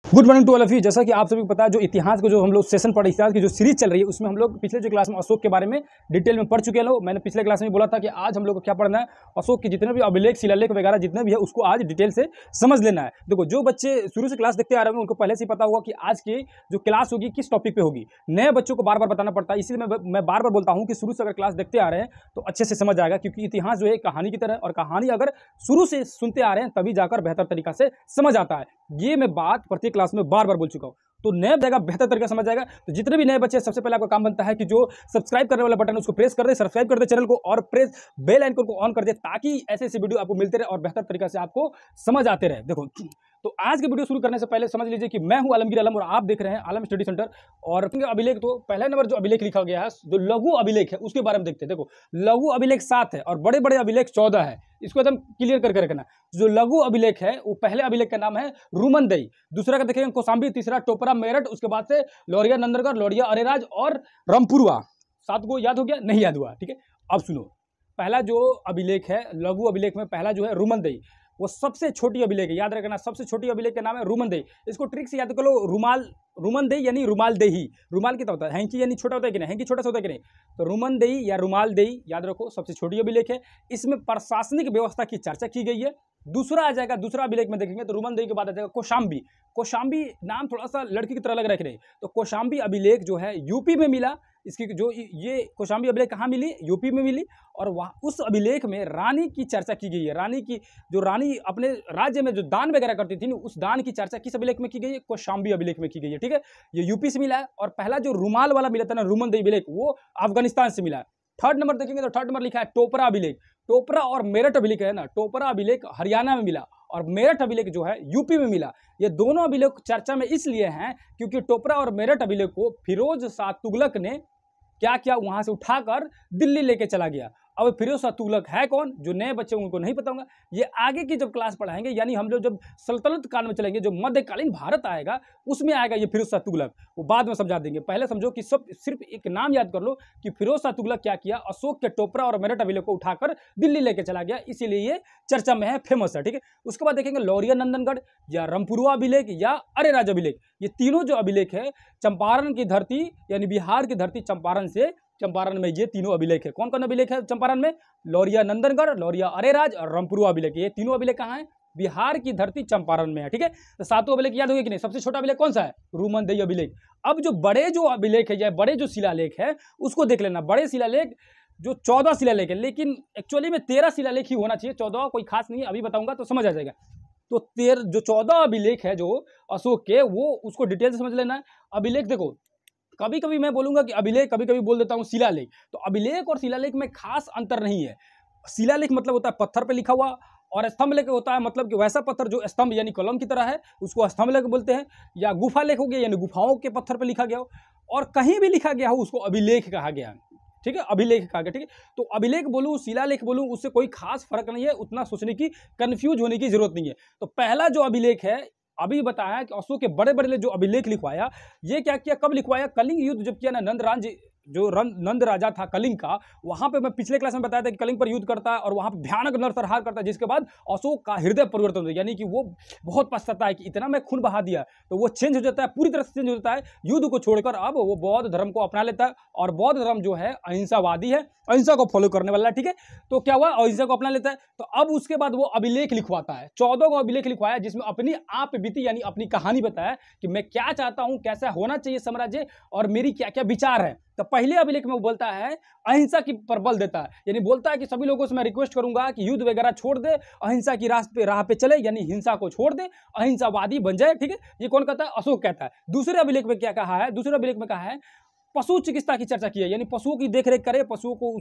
Good morning to all of you. जैसा कि आप सभी को पता है, जो इतिहास को जो हम लोग सेशन पढ़े, इतिहास की जो सीरीज चल रही है, उसमें हम लोग पिछले जो क्लास में अशोक के बारे में डिटेल में पढ़ चुके हैं लोग। मैंने पिछले क्लास में बोला था कि आज हम लोग को क्या पढ़ना है, अशोक के जितने भी अभिलेख, शिलालेख वगैरह जितने भी है उसको आज डिटेल से समझ लेना है। देखो, जो बच्चे शुरू से क्लास देखते आ रहे होंगे उनको पहले से ही पता होगा कि आज की जो क्लास होगी किस टॉपिक पे होगी। नए बच्चों को बार बार बताना पड़ता है, इसलिए मैं बार बार बोलता हूँ कि शुरू से अगर क्लास देखते आ रहे हैं तो अच्छे से समझ आएगा, क्योंकि इतिहास जो है कहानी की तरह, और कहानी अगर शुरू से सुनते आ रहे हैं तभी जाकर बेहतर तरीका से समझ आता है। ये मैं बात प्रत्येक क्लास में बार बार बोल चुका हूँ, तो नया जाएगा, बेहतर तरीका समझ जाएगा। तो जितने भी नए बच्चे, सबसे पहले आपका काम बनता है कि जो सब्सक्राइब करने वाला बटन है उसको प्रेस कर दे, सब्सक्राइब कर दे चैनल को, और प्रेस बेल आइकन को ऑन कर दे, ताकि ऐसे ऐसे वीडियो आपको मिलते रहे और बेहतर तरीका से आपको समझ आते रहे। देखो, तो आज के वीडियो शुरू करने से पहले समझ लीजिए कि मैं हूं आलमगीर आलम और आप देख रहे हैं आलम स्टडी सेंटर। और अभिलेख, तो पहला नंबर जो अभिलेख लिखा गया है, जो लघु अभिलेख है, उसके बारे में देखते हैं। देखो, लघु अभिलेख 7 है और बड़े बड़े अभिलेख 14 है। इसको एकदम क्लियर करके रखना। जो लघु अभिलेख है, वो पहले अभिलेख का नाम है रूमनदेई, दूसरा का देखेंगे कौशाम्बी, तीसरा टोपरा मेरठ, उसके बाद से लौरिया नंदनगढ़, लौरिया अरेराज और रामपुरवा। 7 को याद हो गया? नहीं याद हुआ? ठीक है, अब सुनो। पहला जो अभिलेख है लघु अभिलेख में, पहला जो है रूमनदेई, वो सबसे छोटी अभिलेख है, याद रखना। सबसे छोटी अभिलेख का नाम है रूमनदेई। इसको ट्रिक से याद कर लो, रूमनदेई यानी रुमालदेही। रुमाल कितना होता है? हैंकी यानी छोटा होता है कि नहीं? हैंकी छोटा सा होता है कि नहीं? तो रूमनदेई या रुमालदेई याद रखो, सबसे छोटी अभिलेख है। इसमें प्रशासनिक व्यवस्था की चर्चा की गई है। दूसरा आ जाएगा, दूसरा अभिलेख में देखेंगे तो रूमनदेई के बाद आ जाएगा कौशाम्बी। कौशाम्बी नाम थोड़ा सा लड़की की तरह लग रहा है कि नहीं? तो कौशाम्बी अभिलेख जो है यूपी में मिला। इसकी जो ये कौशाम्बी अभिलेख कहाँ मिली? यूपी में मिली। और वहाँ उस अभिलेख में रानी की चर्चा की गई है। रानी की, जो रानी अपने राज्य में जो दान वगैरह करती थी, उस दान की चर्चा किस अभिलेख में की गई है? कौशाम्बी अभिलेख में की गई है। ठीक है, ये यूपी से मिला है। और पहला जो रुमाल वाला मिला था ना, रूमनदेई अभिलेख, वो अफगानिस्तान से मिला है। थर्ड नंबर देखेंगे तो थर्ड नंबर लिखा है टोपरा अभिलेख। टोपरा और मेरठ अभिलेख है ना, टोपरा अभिलेख हरियाणा में मिला और मेरठ अभिलेख जो है यूपी में मिला। ये दोनों अभिलेख चर्चा में इसलिए हैं क्योंकि टोपरा और मेरठ अभिलेख को फिरोज शाह तुगलक ने क्या किया, वहां से उठाकर दिल्ली लेके चला गया। अब फिरोज शाह तुगलक है कौन? जो नए बच्चे उनको नहीं पता होगा, ये आगे की जब क्लास पढ़ाएंगे, यानी हम लोग जब सल्तनत काल में चलेंगे, जो मध्यकालीन भारत आएगा उसमें आएगा ये फिरोज शाह तुगलक। वो बाद में समझा देंगे। पहले समझो कि सब सिर्फ एक नाम याद कर लो कि फिरोज शाह तुगलक क्या किया, अशोक के टोपरा और मेरठ अभिलेख को उठाकर दिल्ली लेके चला गया, इसीलिए ये चर्चा में है, फेमस है। ठीक है, उसके बाद देखेंगे लौरिया नंदनगढ़ या रामपुरवा अभिलेख या अरेराज अभिलेख। ये तीनों जो अभिलेख है, चंपारण की धरती यानी बिहार की धरती चंपारण में ये तीनों अभिलेख है। कौन कौन अभिलेख है चंपारण में? लौरिया नंदनगढ़, लौरिया अरेराज और रामपुरवा अभिलेख। ये तीनों अभिलेख कहाँ है? बिहार की धरती चंपारण में है। ठीक है, तो सातों अभिलेख याद होंगे कि नहीं? सबसे छोटा अभिलेख कौन सा है? रूमनदेई अभिलेख। अब जो बड़े जो अभिलेख है या बड़े जो शिलालेख है उसको देख लेना। बड़े शिलालेख जो 14 शिलालेख है, लेकिन एक्चुअली में 13 शिलालेख ही होना चाहिए, 14 कोई खास नहीं है, अभी बताऊंगा तो समझ आ जाएगा। तो जो 14 अभिलेख है जो अशोक के, वो उसको डिटेल से समझ लेना है। अभिलेख देखो, कभी कभी मैं बोलूंगा कि अभिलेख, कभी कभी बोल देता हूं शिलालेख। तो अभिलेख और शिलालेख में खास अंतर नहीं है। शिलालेख मतलब होता है पत्थर पे लिखा हुआ, और स्तंभ लेख होता है मतलब कि वैसा पत्थर जो स्तंभ यानी कलम की तरह है, उसको स्तंभ लेख बोलते हैं। या गुफा लेख हो गया, यानी गुफाओं के पत्थर पे लिखा गया हो, और कहीं भी लिखा गया हो उसको अभिलेख कहा गया। ठीक है, अभिलेख कहा गया। ठीक है, तो अभिलेख बोलूं शिलालेख बोलूं, उससे कोई खास फर्क नहीं है, उतना सोचने की, कंफ्यूज होने की जरूरत नहीं है। तो पहला जो अभिलेख है, अभी बताया कि अशोक के बड़े बड़े जो अभिलेख लिखवाया, ये क्या किया, कब लिखवाया? कलिंग युद्ध जब किया ना, नंद राजा था कलिंग का, वहां पे मैं पिछले क्लास में बताया था कि कलिंग पर युद्ध करता है और वहां पे भयानक नरसंहार करता है, जिसके बाद अशोक का हृदय परिवर्तन होता है, यानी कि वो बहुत पछताता है कि इतना मैं खून बहा दिया। तो वो चेंज हो जाता है, पूरी तरह से चेंज हो जाता है, युद्ध को छोड़कर अब वो बौद्ध धर्म को अपना लेता है। और बौद्ध धर्म जो है अहिंसावादी है, अहिंसा को फॉलो करने वाला है। ठीक है, तो क्या हुआ, अहिंसा को अपना लेता है। तो अब उसके बाद वो अभिलेख लिखवाता है, 14 को अभिलेख लिखवाया, जिसमें अपनी आप बीती यानी अपनी कहानी बताया कि मैं क्या चाहता हूं, कैसा होना चाहिए साम्राज्य, और मेरी क्या क्या विचार है। तो पहले अभिलेख में वो बोलता है, अहिंसा की पर बल देता है, यानी बोलता है कि सभी लोगों से मैं रिक्वेस्ट करूंगा कि युद्ध वगैरह छोड़ दे, अहिंसा की राह पे चले, यानी हिंसा को छोड़ दे, अहिंसावादी बन जाए। ठीक है, ये कौन कहता है? अशोक कहता है। दूसरे अभिलेख में क्या कहा है? दूसरे अभिलेख में कहा है पशु चिकित्सा की चर्चा की है, यानी पशुओं की देखरेख करे, पशुओं को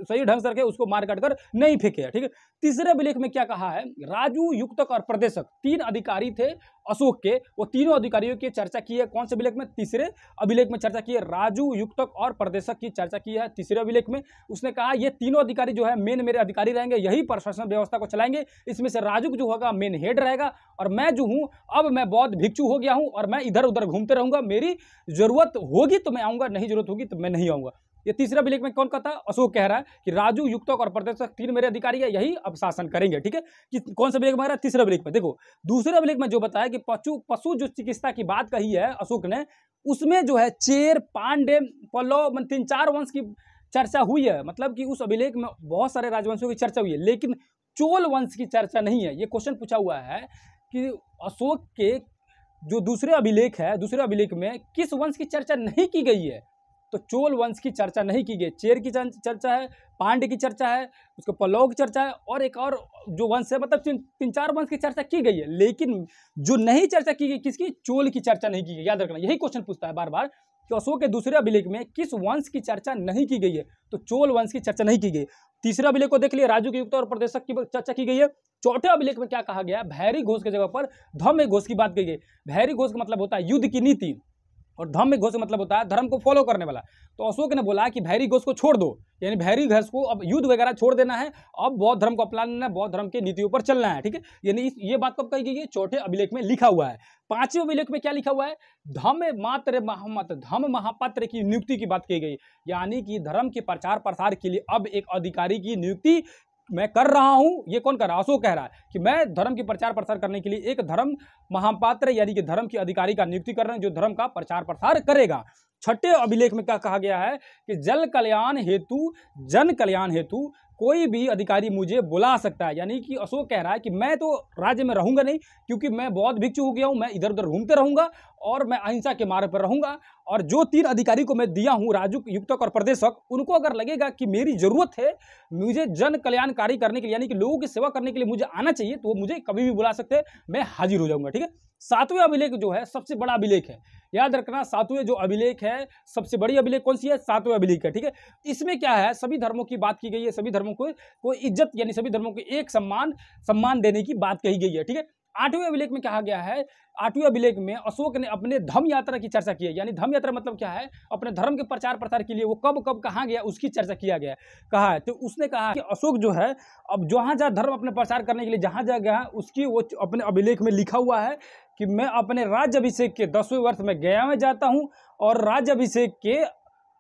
सही ढंग से रखे, उसको मार काट कर नहीं फेंके। ठीक है, तीसरे अभिलेख में क्या कहा है? राजू, युक्तक और प्रदेशक 3 अधिकारी थे अशोक के, वो तीनों अधिकारियों की चर्चा की है। कौन से अभिलेख में? तीसरे अभिलेख में चर्चा की है। राजू, युक्तक और प्रदेशक की चर्चा की है तीसरे अभिलेख में। उसने कहा ये तीनों अधिकारी जो है मेन मेरे अधिकारी रहेंगे, यही प्रशासन व्यवस्था को चलाएंगे। इसमें से राजू जो होगा मेन हेड रहेगा, और मैं जो हूँ अब मैं बौद्ध भिक्षु हो गया हूँ और मैं इधर उधर घूमते रहूंगा, मेरी जरूरत होगी तो मैं आऊंगा, नहीं जरूरत होगी तो मैं नहीं आऊंगा। ये तीसरे अभिलेख में कौन कहता है? अशोक कह रहा है कि राजू, युक्तक और प्रदर्शक 3 मेरे अधिकारी है, यही अब शासन करेंगे। ठीक है, कि कौन सा अभिलेख में आ रहा है? तीसरे अभिलेख में। देखो दूसरे अभिलेख में जो बताया कि पशु जो चिकित्सा की बात कही है अशोक ने, उसमें जो है चेर, पांड्य, पल्लव 3-4 वंश की चर्चा हुई है। मतलब कि उस अभिलेख में बहुत सारे राजवंशों की चर्चा हुई है, लेकिन चोल वंश की चर्चा नहीं है। ये क्वेश्चन पूछा हुआ है कि अशोक के जो दूसरे अभिलेख है, दूसरे अभिलेख में किस वंश की चर्चा नहीं की गई है? तो चोल वंश की चर्चा नहीं की गई। चेर की चर्चा है, पांड्य की चर्चा है, उसके पल्लव की चर्चा है, और एक और जो वंश है, मतलब 3-4 वंश की चर्चा की गई है, लेकिन जो नहीं चर्चा की गई किसकी? चोल की चर्चा नहीं की गई। याद रखना, यही क्वेश्चन पूछता है बार बार कि अशोक के दूसरे अभिलेख में किस वंश की चर्चा नहीं की गई है? तो चोल वंश की चर्चा नहीं की गई। तीसरे अभिलेख को देख लिया, राजू के युक्त और प्रदेशक की चर्चा की गई है। चौथे अभिलेख में क्या कहा गया? भैरी घोष की जगह पर धम्म घोष की बात की गई। भैरी घोष का मतलब होता है युद्ध की नीति, और धम्म घोष का मतलब होता है धर्म को फॉलो करने वाला। तो अशोक ने बोला कि भैरी घोष को छोड़ दो, यानी भैरी घोष को अब युद्ध वगैरह छोड़ देना है, अब बौद्ध धर्म को अपनाना है, बौद्ध धर्म की नीतियों पर चलना है। ठीक है, यानी ये बात कब कही गई है? चौथे अभिलेख में लिखा हुआ है। पांचवें अभिलेख में क्या लिखा हुआ है? धम्म मात्र महामत, धम्म महापात्र की नियुक्ति की बात की गई, यानी कि धर्म के प्रचार प्रसार के लिए अब एक अधिकारी की नियुक्ति मैं कर रहा हूं। ये कौन कर रहा है? अशोक कह रहा है कि मैं धर्म की प्रचार प्रसार करने के लिए एक धर्म महापात्र यानी कि धर्म की अधिकारी का नियुक्ति कर रहे हैं, जो धर्म का प्रचार प्रसार करेगा। छठे अभिलेख में क्या कहा गया है कि जन कल्याण हेतु कोई भी अधिकारी मुझे बुला सकता है। यानी कि अशोक कह रहा है कि मैं तो राज्य में रहूंगा नहीं, क्योंकि मैं बौद्ध भिक्षु हो गया हूं, मैं इधर उधर घूमते रहूंगा और मैं अहिंसा के मार्ग पर रहूंगा। और जो 3 अधिकारी को मैं दिया हूं, राजू, युक्तक और प्रदेशक, उनको अगर लगेगा कि मेरी जरूरत है, मुझे जन कल्याणकारी करने के लिए, यानी कि लोगों की सेवा करने के लिए मुझे आना चाहिए, तो वो मुझे कभी भी बुला सकते हैं, मैं हाजिर हो जाऊंगा। ठीक है, सातवें अभिलेख जो है सबसे बड़ा अभिलेख है। याद रखना, सातवें जो अभिलेख है, सबसे बड़ी अभिलेख कौन सी है? सातवें अभिलेख है। ठीक है, इसमें क्या है? सभी धर्मों की बात की गई है, सभी धर्मों को इज्जत, यानी सभी धर्मों को एक सम्मान देने की बात कही गई है। ठीक है, आठवें अभिलेख में कहा गया है, आठवें अभिलेख में अशोक ने अपने धम्म यात्रा की चर्चा की है। यानी धम्म यात्रा मतलब क्या है? अपने धर्म के प्रचार प्रसार के लिए वो कब कब कहाँ गया, उसकी चर्चा किया गया कहा है। तो उसने कहा कि अशोक जो है अब जहाँ जहाँ धर्म अपने प्रचार करने के लिए जहाँ जहाँ गया, उसकी वो अपने अभिलेख में लिखा हुआ है कि मैं अपने राज्याभिषेक के 10वें वर्ष में गया में जाता हूँ, और राज्याभिषेक के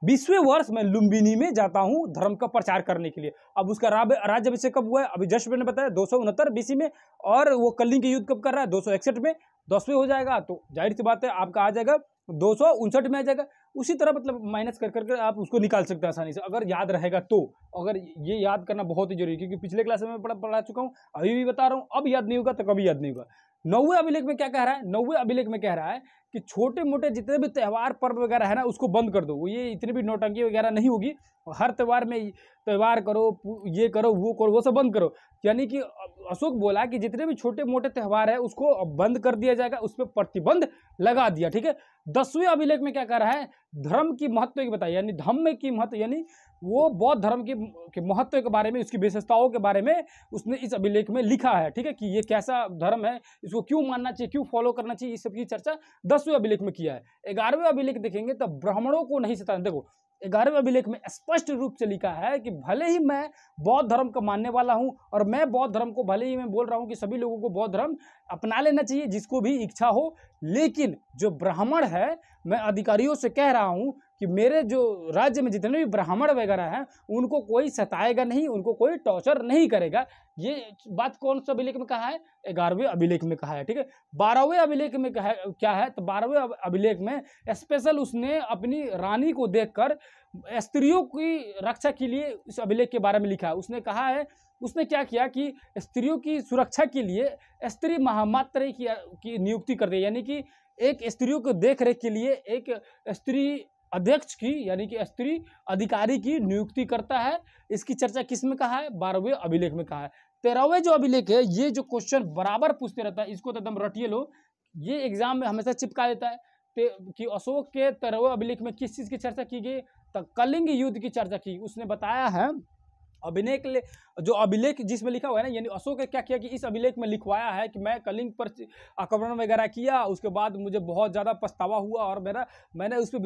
20वें वर्ष में लुम्बिनी में जाता हूं धर्म का प्रचार करने के लिए। अब उसका राज्याभिषेक कब हुआ है? अभी जस्ट मैंने बताया 269 BC में, और वो कलिंग के युद्ध कब कर रहा है? 261 में। 10वें हो जाएगा तो जाहिर सी बात है आपका आ जाएगा 259 में आ जाएगा। उसी तरह मतलब माइनस कर करके आप उसको निकाल सकते हैं आसानी से, अगर याद रहेगा तो। अगर ये याद करना बहुत ही जरूरी है, क्योंकि पिछले क्लास में मैं पढ़ा चुका हूँ, अभी भी बता रहा हूँ, अब याद नहीं होगा तो कभी याद नहीं होगा। 9वें अभिलेख में क्या कह रहा है? 9वें अभिलेख में कह रहा है कि छोटे मोटे जितने भी त्यौहार पर्व वगैरह है ना, उसको बंद कर दो। वो ये इतनी भी नौटंकी वगैरह नहीं होगी, हर त्यौहार में त्यौहार करो, ये करो, वो करो, वो सब बंद करो। यानी कि अशोक बोला कि जितने भी छोटे मोटे त्यौहार है उसको अब बंद कर दिया जाएगा, उस पर प्रतिबंध लगा दिया। ठीक है, 10वें अभिलेख में क्या कर रहा है? धर्म की महत्व की बताई, यानी धम्म की महत्व, यानी वो बौद्ध धर्म के महत्व के बारे में, उसकी विशेषताओं के बारे में उसने इस अभिलेख में लिखा है। ठीक है, कि ये कैसा धर्म है, इसको क्यों मानना चाहिए, क्यों फॉलो करना चाहिए, इस सब की चर्चा 10वें अभिलेख में किया है। 11वें अभिलेख देखेंगे तो ब्राह्मणों को नहीं सताना। देखो 11वें अभिलेख में स्पष्ट रूप से लिखा है कि भले ही मैं बौद्ध धर्म का मानने वाला हूं, और मैं बौद्ध धर्म को, भले ही मैं बोल रहा हूं कि सभी लोगों को बौद्ध धर्म अपना लेना चाहिए जिसको भी इच्छा हो, लेकिन जो ब्राह्मण है, मैं अधिकारियों से कह रहा हूं कि मेरे जो राज्य में जितने भी ब्राह्मण वगैरह हैं उनको कोई सताएगा नहीं, उनको कोई टॉर्चर नहीं करेगा। ये बात कौन सा अभिलेख में कहा है? 11वें अभिलेख में कहा है। ठीक है, 12वें अभिलेख में क्या है? तो 12वें अभिलेख में स्पेशल उसने अपनी रानी को देखकर स्त्रियों की रक्षा के लिए इस अभिलेख के बारे में लिखा है। उसने कहा है, उसने क्या किया कि स्त्रियों की सुरक्षा के लिए स्त्री महामात्र की नियुक्ति कर दी, यानी कि एक स्त्रियों को देख रेख के लिए एक स्त्री अध्यक्ष की, यानी कि स्त्री अधिकारी की नियुक्ति करता है। इसकी चर्चा किस में कहा है? 12वें अभिलेख में कहा है। 13वें जो अभिलेख है, ये जो क्वेश्चन बराबर पूछते रहता है, इसको तो एकदम रटिए लो, ये एग्जाम में हमेशा चिपका देता है कि अशोक के 13वें अभिलेख में किस चीज की चर्चा की गई? तो कलिंग युद्ध की चर्चा की। उसने बताया है अभिलेख जो अभिलेख जिसमें लिखा हुआ है ना, यानी अशोक ने क्या किया कि इस अभिलेख में लिखवाया है कि मैं कलिंग पर आक्रमण वगैरह किया, उसके बाद मुझे बहुत ज़्यादा पछतावा हुआ और मैंने उस पर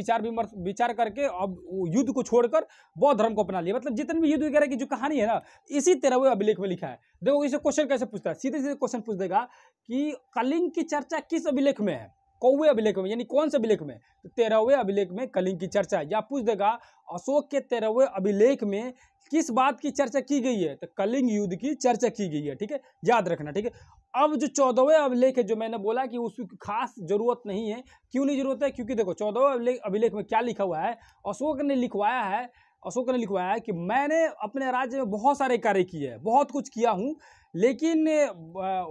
विचार करके अब युद्ध को छोड़कर बौद्ध धर्म को अपना लिया। मतलब जितने भी युद्ध वगैरह की जो कहानी है ना, इसी 13वें अभिलेख में लिखा है। देखो इसे क्वेश्चन कैसे पूछता है, सीधे सीधे क्वेश्चन पूछ देगा कि कलिंग की चर्चा किस अभिलेख में है। कौवे अभिलेख में, यानी कौन से अभिलेख में, तो 13वें अभिलेख में कलिंग की चर्चा है। या पूछ देगा अशोक के 13वें अभिलेख में किस बात की चर्चा की गई है, तो कलिंग युद्ध की चर्चा की गई है। ठीक है, याद रखना। ठीक है, अब जो 14वें अभिलेख है, जो मैंने बोला कि उसकी खास जरूरत नहीं है, क्यों नहीं जरूरत है, क्योंकि देखो 14वें अभिलेख में क्या लिखा हुआ है, अशोक ने लिखवाया है कि मैंने अपने राज्य में बहुत सारे कार्य किए हैं, बहुत कुछ किया हूँ, लेकिन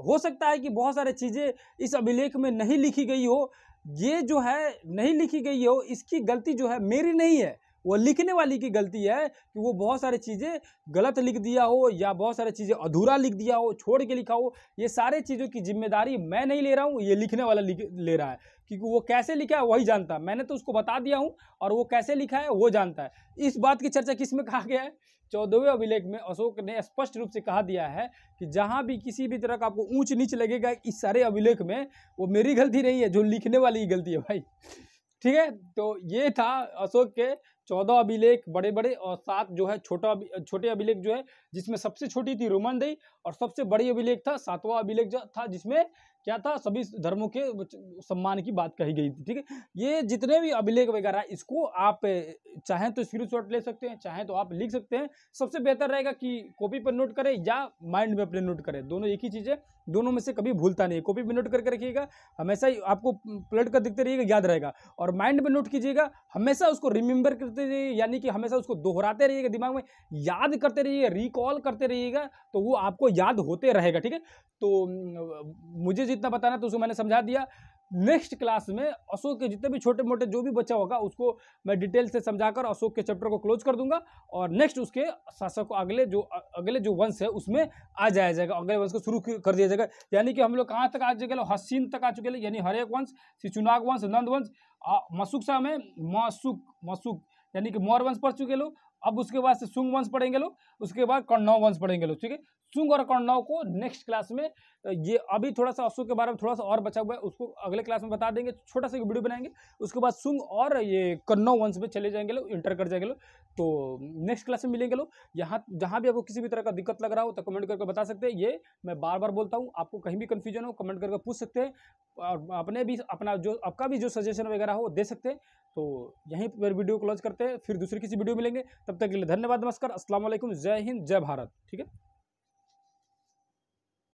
हो सकता है कि बहुत सारी चीज़ें इस अभिलेख में नहीं लिखी गई हो। ये जो है नहीं लिखी गई हो, इसकी गलती जो है मेरी नहीं है, वो लिखने वाली की गलती है कि वो बहुत सारी चीज़ें गलत लिख दिया हो या बहुत सारी चीज़ें अधूरा लिख दिया हो, छोड़ के लिखा हो। ये सारे चीज़ों की जिम्मेदारी मैं नहीं ले रहा हूँ, ये लिखने वाला ले रहा है, क्योंकि वो कैसे लिखा है वही जानता है। मैंने तो उसको बता दिया हूँ और वो कैसे लिखा है वो जानता है। इस बात की चर्चा किस में कहा गया है, 14वें अभिलेख में अशोक ने स्पष्ट रूप से कहा दिया है कि जहाँ भी किसी भी तरह का आपको ऊंच नीच लगेगा इस सारे अभिलेख में, वो मेरी गलती नहीं है, जो लिखने वाली की गलती है भाई। ठीक है, तो ये था अशोक के 14 अभिलेख बड़े बड़े और 7 जो है छोटे अभिलेख जो है, जिसमें सबसे छोटी थी रोमनदेही और सबसे बड़ी अभिलेख था 7वां अभिलेख जो था, जिसमें क्या था, सभी धर्मों के सम्मान की बात कही गई थी। ठीक है, ये जितने भी अभिलेख वगैरह, इसको आप चाहें तो स्क्रीनशॉट ले सकते हैं, चाहें तो आप लिख सकते हैं। सबसे बेहतर रहेगा कि कॉपी पर नोट करें या माइंड में अपने नोट करें, दोनों एक ही चीज़ है, दोनों में से कभी भूलता नहीं। कॉपी पर नोट करके रखिएगा, हमेशा ही आपको पलट कर दिखते रहिएगा, याद रहेगा। और माइंड में नोट कीजिएगा, हमेशा उसको रिमेंबर करते रहिए, यानी कि हमेशा उसको दोहराते रहिएगा, दिमाग में याद करते रहिएगा, रिकॉल करते रहिएगा, तो वो आपको याद होते रहेगा। ठीक है, तो मुझे जितना बताना तो उसको मैंने समझा दिया। नेक्स्ट क्लास में अशोक के जितने भी छोटे मोटे जो भी बच्चा होगा उसको मैं डिटेल से समझाकर अशोक के चैप्टर को क्लोज कर दूंगा, और नेक्स्ट उसके शासक को अगले जो वंश है उसमें आ जाएगा, अगले वंश को शुरू कर दिया जाएगा। यानी कि हम लोग कहाँ तक आ चुके, हसीन तक आ चुके, यानी हरेक वंश, शिशुनाग वंश, नंद वंश, मशुक में मशुक यानी कि मौर्य वंश पढ़ चुके लोग। अब उसके बाद से शुंग वंश पढ़ेंगे लोग, उसके बाद कण्व वंश पढ़ेंगे लोग। ठीक है, शुंग और कण्व को नेक्स्ट क्लास में, ये अभी थोड़ा सा अशोक के बारे में थोड़ा सा और बचा हुआ है, उसको अगले क्लास में बता देंगे, छोटा सा वीडियो बनाएंगे। उसके बाद शुंग और ये कण्व वंश में चले जाएंगे लोग, इंटर कर जाएंगे लोग। तो नेक्स्ट क्लास में मिलेंगे लोग। यहाँ जहाँ भी आपको किसी भी तरह का दिक्कत लग रहा हो तो कमेंट करके बता सकते हैं। ये मैं बार बार बोलता हूँ, आपको कहीं भी कन्फ्यूजन हो कमेंट करके पूछ सकते हैं, और अपने भी आपका भी जो सजेशन वगैरह हो दे सकते हैं। तो यहीं पर वीडियो क्लोज करते हैं, फिर दूसरी किसी वीडियो मिलेंगे। तब तक के लिए धन्यवाद, नमस्कार, अस्सलाम वालेकुम, जय हिंद, जय भारत। ठीक है।